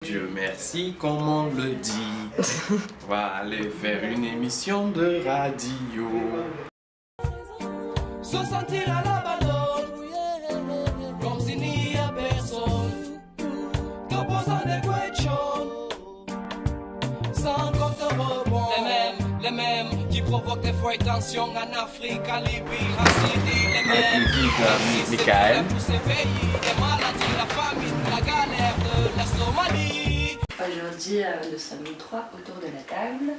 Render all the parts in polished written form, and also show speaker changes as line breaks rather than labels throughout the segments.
Dieu merci, comme on le dit, va aller faire une émission de radio.
Se sentir à l'abandon, comme s'il n'y a personne, te posant des questions, sans compte rebond. Les mêmes qui provoquent des fois tensions en Afrique, en Libye, en Syrie, les mêmes qui
Michael.
tous ces pays, les maladies, la famine, la galère de la Somalie.
Aujourd'hui, nous sommes trois autour de la table.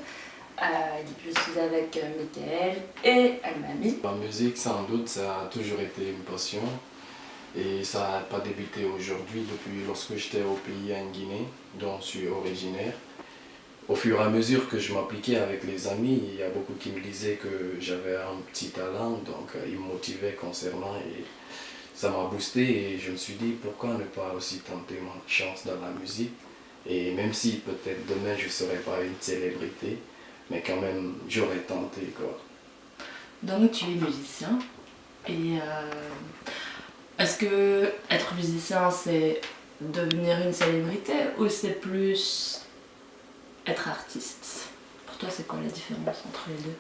Je suis avec Michael et Almami.
La musique, sans doute, ça a toujours été une passion et ça n'a pas débuté aujourd'hui, depuis lorsque j'étais au pays en Guinée, dont je suis originaire. Au fur et à mesure que je m'appliquais avec les amis, il y a beaucoup qui me disaient que j'avais un petit talent, donc ils me motivaient concernant et ça m'a boosté et je me suis dit pourquoi ne pas aussi tenter ma chance dans la musique. Et même si peut-être demain je ne serai pas une célébrité, mais quand même j'aurais tenté quoi.
Donc tu es musicien. Et est-ce que être musicien c'est devenir une célébrité ou c'est plus être artiste? Pour toi c'est quoi la différence entre les deux?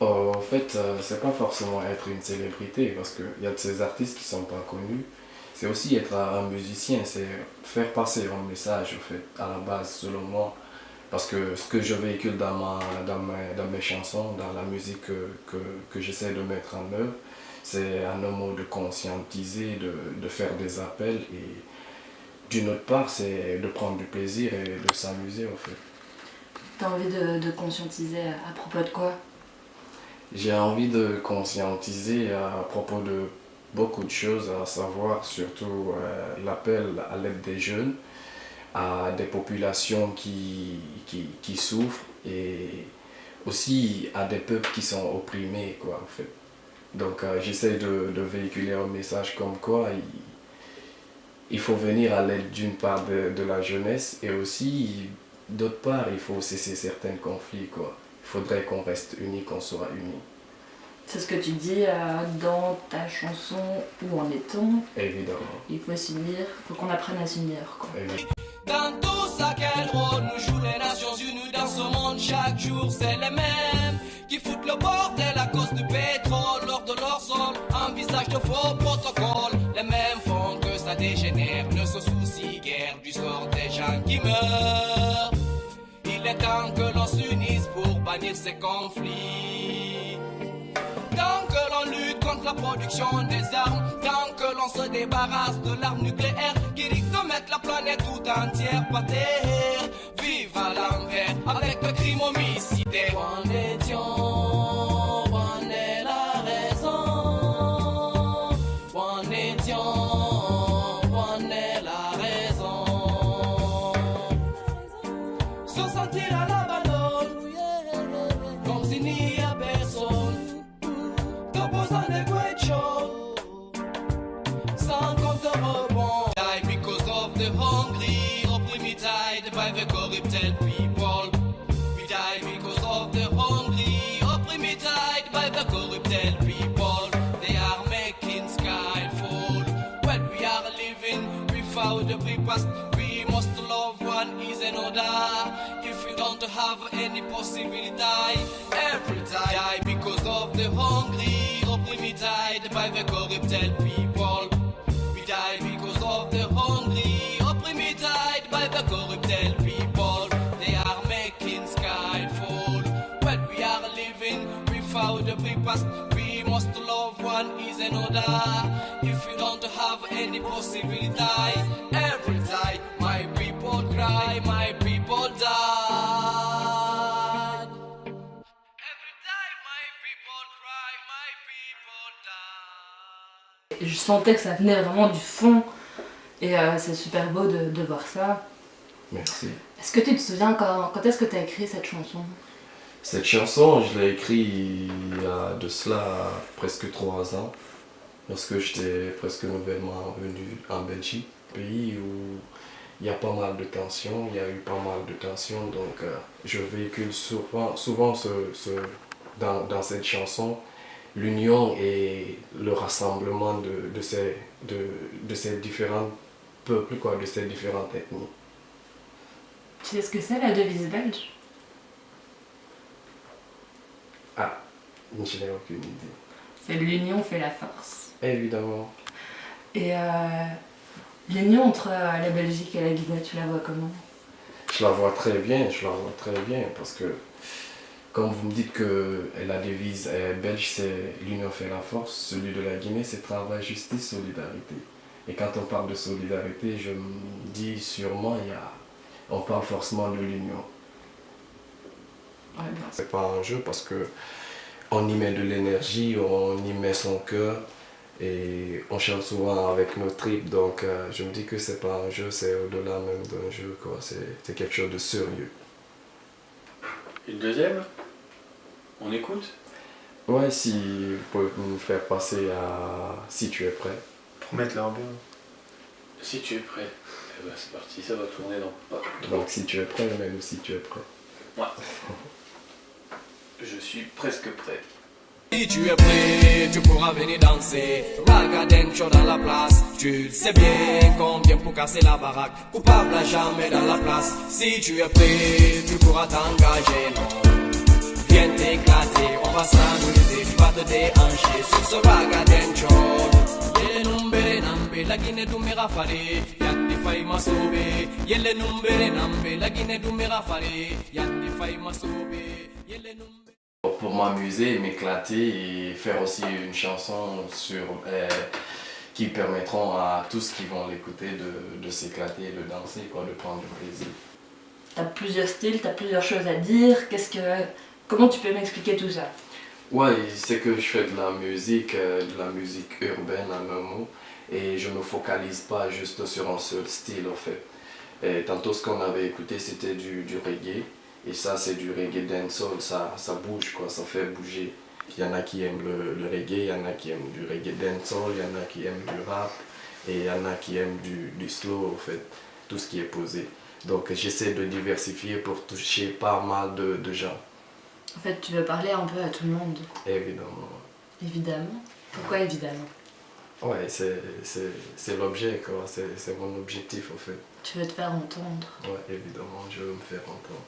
En fait, c'est pas forcément être une célébrité parce qu'il y a de ces artistes qui sont pas connus. C'est aussi être un musicien, c'est faire passer un message en fait, à la base selon moi. Parce que ce que je véhicule dans mes chansons, dans la musique que j'essaie de mettre en œuvre, c'est un mot de conscientiser, de faire des appels et d'une autre part, c'est de prendre du plaisir et de s'amuser en fait.
T'as envie de conscientiser à propos de quoi?
J'ai envie de conscientiser à propos de beaucoup de choses, à savoir surtout l'appel à l'aide des jeunes, à des populations qui souffrent et aussi à des peuples qui sont opprimés quoi en fait. Donc j'essaie de véhiculer un message comme quoi il faut venir à l'aide d'une part de la jeunesse et aussi d'autre part il faut cesser certains conflits quoi. Il faudrait qu'on reste unis, qu'on soit unis.
C'est ce que tu dis dans ta chanson Où en est-on?
Évidemment.
Il faut s'unir, il faut qu'on apprenne à s'unir quoi.
Évidemment.
Dans tout ça, quel rôle nous jouent les Nations Unies dans ce monde? Chaque jour, c'est les mêmes qui foutent le bordel à cause du pétrole. Lors de leur sol, envisagent de faux protocoles. Les mêmes font que ça dégénère, ne se soucient guère du sort des gens qui meurent. Il est temps que l'on s'unisse pour bannir ces conflits. Tant que l'on lutte contre la production des armes, tant que l'on se débarrasse de l'arme nucléaire qui risque de mettre la planète tout entière par terre. Vive à l'envers avec le crime homicidaire. Où en étions, où en est la raison? Où en étions, où en est la raison? Se sentir à l'abandon, comme s'il n'y a personne. Posant des questions, sans compte rebond. Die because of the hungry, oppressed by the corrupted people. We die because of the hungry, oppressed by the corrupted people. They are making sky fall. When we are living without the past, we must love one is another. If we don't have any possibility, every die because of the hungry. We died by the corrupted people. We die because of the hungry. We died by the corrupted people. They are making sky fall. When we are living without the past, we must love one is another. If we don't have any possibility, every time my people cry, my people die.
Je sentais que ça venait vraiment du fond et c'est super beau de voir ça.
Merci.
Est-ce que tu te souviens quand est-ce que tu as écrit cette chanson?
Cette chanson, je l'ai écrite il y a de cela presque 3 ans, lorsque j'étais presque nouvellement venu en Belgique, pays où il y a pas mal de tensions, il y a eu pas mal de tensions, donc je véhicule souvent dans cette chanson l'union et le rassemblement de ces différentes peuples, quoi, de ces différentes ethnies.
Tu sais ce que c'est la devise belge?
Ah, je n'ai aucune idée.
C'est l'union fait la force.
Évidemment.
Et l'union entre la Belgique et la Guinée, tu la vois comment?
Je la vois très bien, parce que comme vous me dites que la devise belge c'est l'union fait la force, celui de la Guinée c'est travail, justice, solidarité. Et quand on parle de solidarité, je me dis sûrement on parle forcément de l'union.
Ouais, bien.
C'est pas un jeu parce que on y met de l'énergie, on y met son cœur et on chante souvent avec nos tripes. Donc je me dis que c'est pas un jeu, c'est au-delà même d'un jeu, quoi. C'est quelque chose de sérieux.
Et le deuxième? On écoute?
Ouais, si vous pouvez nous faire passer à Si tu es prêt.
Pour mettre l'ambiance.
Si tu es prêt. Eh ben c'est parti, ça va tourner dans pas trop.
Donc si tu es prêt, même si tu es prêt.
Ouais. Je suis presque prêt.
Si tu es prêt, tu pourras venir danser. Ragadencho dans la place. Tu sais bien combien pour casser la baraque. Coupable à jamais dans la place. Si tu es prêt, tu pourras t'engager. Non, viens t'éclater. On va s'amuser. Tu vas te déhancher sur ce Ragadencho. Yele numbere nambe, la Guinée du Mirafari. Yandi fay masobe. Yele numbere nambe, la Guinée du Mirafari. Yandi fay masobe. Yele numbere.
Pour m'amuser, m'éclater et faire aussi une chanson qui permettront à tous qui vont l'écouter de s'éclater, de danser, quoi, de prendre du plaisir.
T'as plusieurs styles, t'as plusieurs choses à dire. Comment tu peux m'expliquer tout ça?
Ouais, c'est que je fais de la musique urbaine en un mot, et je ne me focalise pas juste sur un seul style en fait. Et tantôt ce qu'on avait écouté c'était du reggae, et ça c'est du reggae dancehall, ça bouge quoi, ça fait bouger. Il y en a qui aiment le reggae, il y en a qui aiment du reggae dancehall, il y en a qui aiment du rap, et il y en a qui aiment du slow en fait, tout ce qui est posé. Donc j'essaie de diversifier pour toucher pas mal de gens.
En fait, tu veux parler un peu à tout le monde.
Évidemment.
Évidemment. Pourquoi évidemment?
Ouais, c'est l'objet, quoi. C'est mon objectif, en fait.
Tu veux te faire entendre.
Ouais, évidemment, je veux me faire entendre.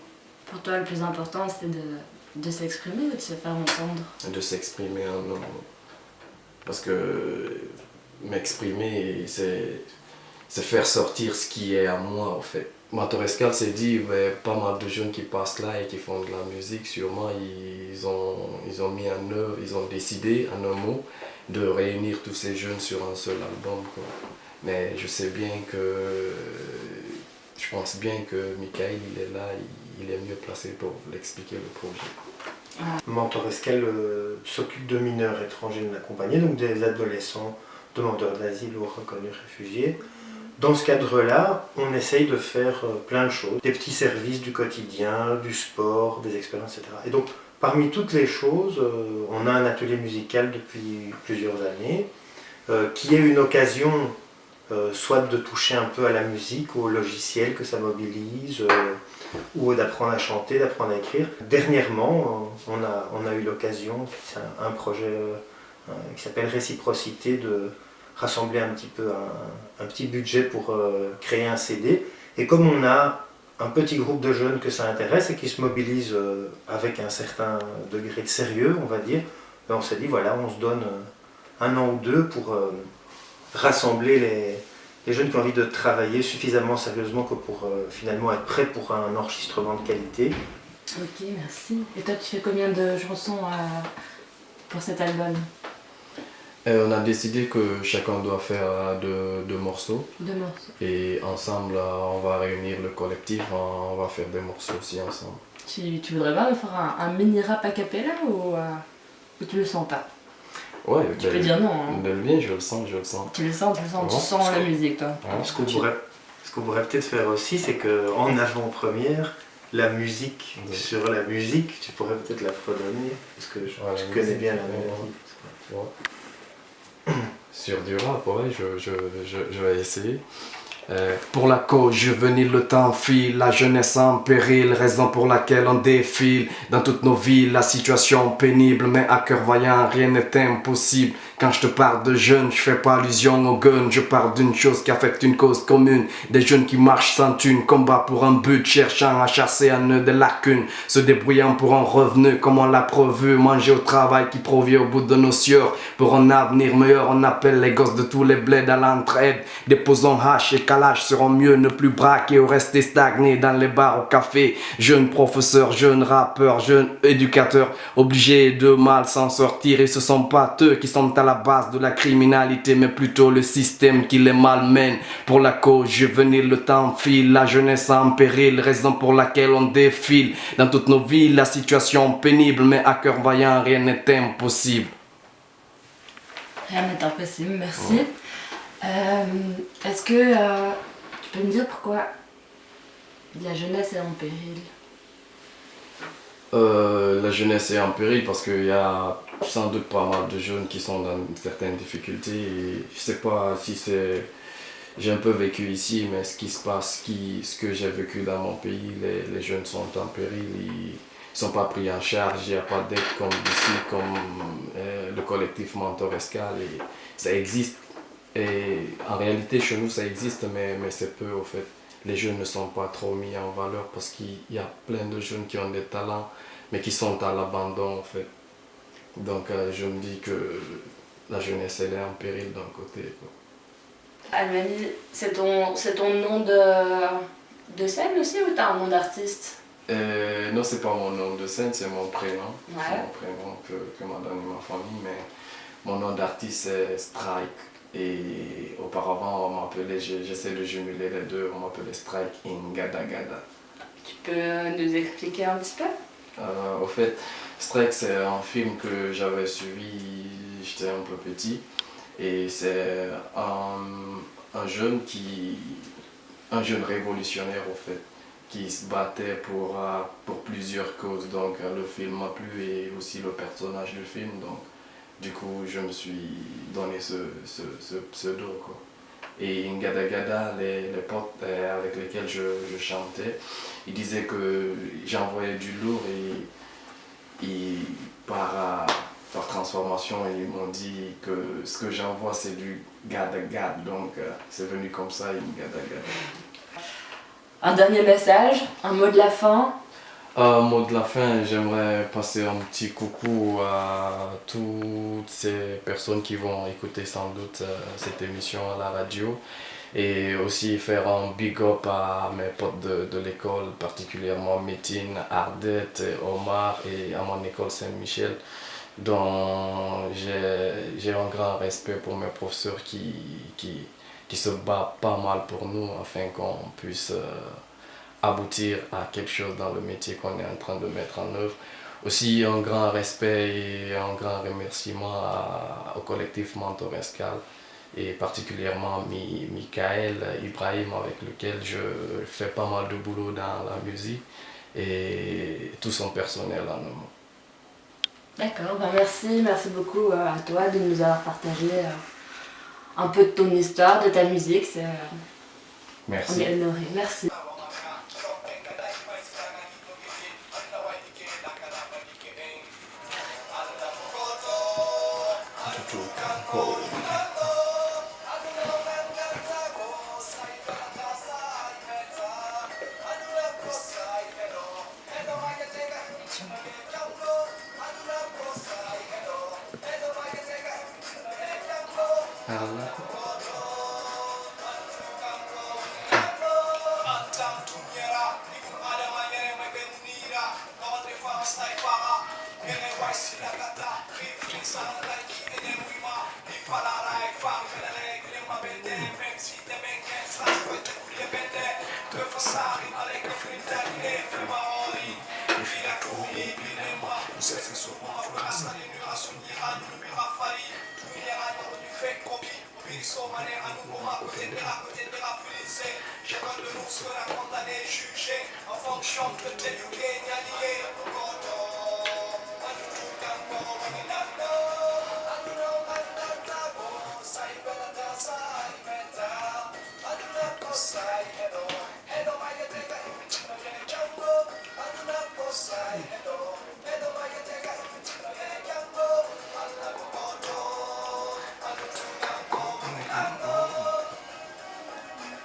Pour toi, le plus important, c'est de s'exprimer ou de se faire entendre?
De s'exprimer en homme. Parce que m'exprimer, c'est faire sortir ce qui est à moi, en fait. Motorescal s'est dit, pas mal de jeunes qui passent là et qui font de la musique, sûrement ils ont mis en œuvre, ils ont décidé, en un mot, de réunir tous ces jeunes sur un seul album, quoi. Mais je sais bien je pense bien que Michael, il est là, il est mieux placé pour vous expliquer le projet.
Mentorescal s'occupe de mineurs étrangers non accompagnés, donc des adolescents demandeurs d'asile ou reconnus réfugiés. Dans ce cadre-là, on essaye de faire plein de choses, des petits services du quotidien, du sport, des expériences, etc. Et donc, parmi toutes les choses, on a un atelier musical depuis plusieurs années, qui est une occasion soit de toucher un peu à la musique ou au logiciel que ça mobilise, ou d'apprendre à chanter, d'apprendre à écrire. Dernièrement, on a eu l'occasion, c'est un projet qui s'appelle Réciprocité, de rassembler un petit peu un petit budget pour créer un CD. Et comme on a un petit groupe de jeunes que ça intéresse et qui se mobilisent avec un certain degré de sérieux, on va dire, ben on s'est dit voilà, on se donne un an ou deux pour rassembler les jeunes qui ont envie de travailler suffisamment sérieusement que pour finalement être prêts pour un enregistrement de qualité.
Ok, merci. Et toi, tu fais combien de chansons pour cet album?
On a décidé que chacun doit faire deux morceaux.
2 morceaux.
Et ensemble, on va réunir le collectif, on va faire des morceaux aussi ensemble.
Tu voudrais pas me faire un mini rap a cappella ou tu le sens pas?
Ouais,
Tu peux dire non. Hein.
Le mien, je le sens.
Tu le sens,
Ouais,
tu sens la musique toi.
Ouais.
Ce qu'on pourrait peut-être faire aussi, c'est qu'en avant-première, la musique sur la musique, tu pourrais peut-être la fredonner, parce que tu connais bien la mélodie.
Ouais. Sur du rap, ouais, je vais essayer. Pour la cause juvénile, le temps file, la jeunesse en péril, raison pour laquelle on défile. Dans toutes nos villes, la situation pénible, mais à cœur vaillant, rien n'est impossible. Quand je te parle de jeunes, je fais pas allusion au gun, je parle d'une chose qui affecte une cause commune. Des jeunes qui marchent sans thune, combat pour un but, cherchant à chasser à nœud des lacunes, se débrouillant pour un revenu, comme on l'a prévu, manger au travail qui provient au bout de nos sueurs. Pour un avenir meilleur, on appelle les gosses de tous les bleds à l'entraide. Déposons hache et calage seront mieux, ne plus braquer ou rester stagner dans les bars au café. Jeunes professeurs, jeunes rappeurs, jeunes éducateurs, obligés de mal s'en sortir. Et ce sont pas eux qui sont à la base de la criminalité, mais plutôt le système qui les malmène. Pour la cause juvénile, le temps file, la jeunesse en péril, raison pour laquelle on défile. Dans toutes nos villes, la situation pénible, mais à cœur vaillant, rien n'est impossible.
Rien n'est impossible, merci. Est-ce que tu peux me dire pourquoi la jeunesse est en péril?
La jeunesse est en péril parce qu'il y a sans doute pas mal de jeunes qui sont dans certaines difficultés. Et je sais pas si c'est... J'ai un peu vécu ici, mais ce qui se passe, ce que j'ai vécu dans mon pays, les jeunes sont en péril, ils sont pas pris en charge, il n'y a pas d'aide comme ici, comme le collectif Mentor Escale, et ça existe. Et en réalité, chez nous, ça existe, mais c'est peu au fait. Les jeunes ne sont pas trop mis en valeur parce qu'il y a plein de jeunes qui ont des talents, mais qui sont à l'abandon en fait. Donc je me dis que la jeunesse, elle est en péril d'un côté, quoi.
Almami, c'est ton nom de scène aussi ou t'as un nom d'artiste?
Non, c'est pas mon nom de scène, c'est mon prénom.
Ouais.
C'est mon prénom que m'a donné ma famille, mais mon nom d'artiste c'est Strike. Et auparavant, on m'appelait, j'essaie de jumeler les deux, on m'appelait Strike in Gada Gada.
Tu peux nous expliquer un petit peu?
Au fait, Strike, c'est un film que j'avais suivi, j'étais un peu petit. Et c'est un jeune révolutionnaire, au fait, qui se battait pour plusieurs causes. Donc le film m'a plu et aussi le personnage du film. Donc du coup, je me suis donné ce pseudo, quoi. Et Ngada Gada, les potes avec lesquels je chantais, ils disaient que j'envoyais du lourd et par transformation, ils m'ont dit que ce que j'envoie c'est du Gada Gada. Donc c'est venu comme ça, Ngada Gada.
Un dernier message, un mot de la fin?
Mot de la fin, j'aimerais passer un petit coucou à toutes ces personnes qui vont écouter sans doute cette émission à la radio et aussi faire un big up à mes potes de l'école, particulièrement Métine, Ardette, Omar et à mon école Saint-Michel, dont j'ai un grand respect pour mes professeurs qui se battent pas mal pour nous afin qu'on puisse aboutir à quelque chose dans le métier qu'on est en train de mettre en œuvre. Aussi un grand respect et un grand remerciement au collectif Mentor Escale et particulièrement Michael Ibrahim avec lequel je fais pas mal de boulot dans la musique et tout son personnel en nous.
D'accord, merci beaucoup à toi de nous avoir partagé un peu de ton histoire, de ta musique.
Merci.
On est honorés, merci.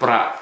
fra.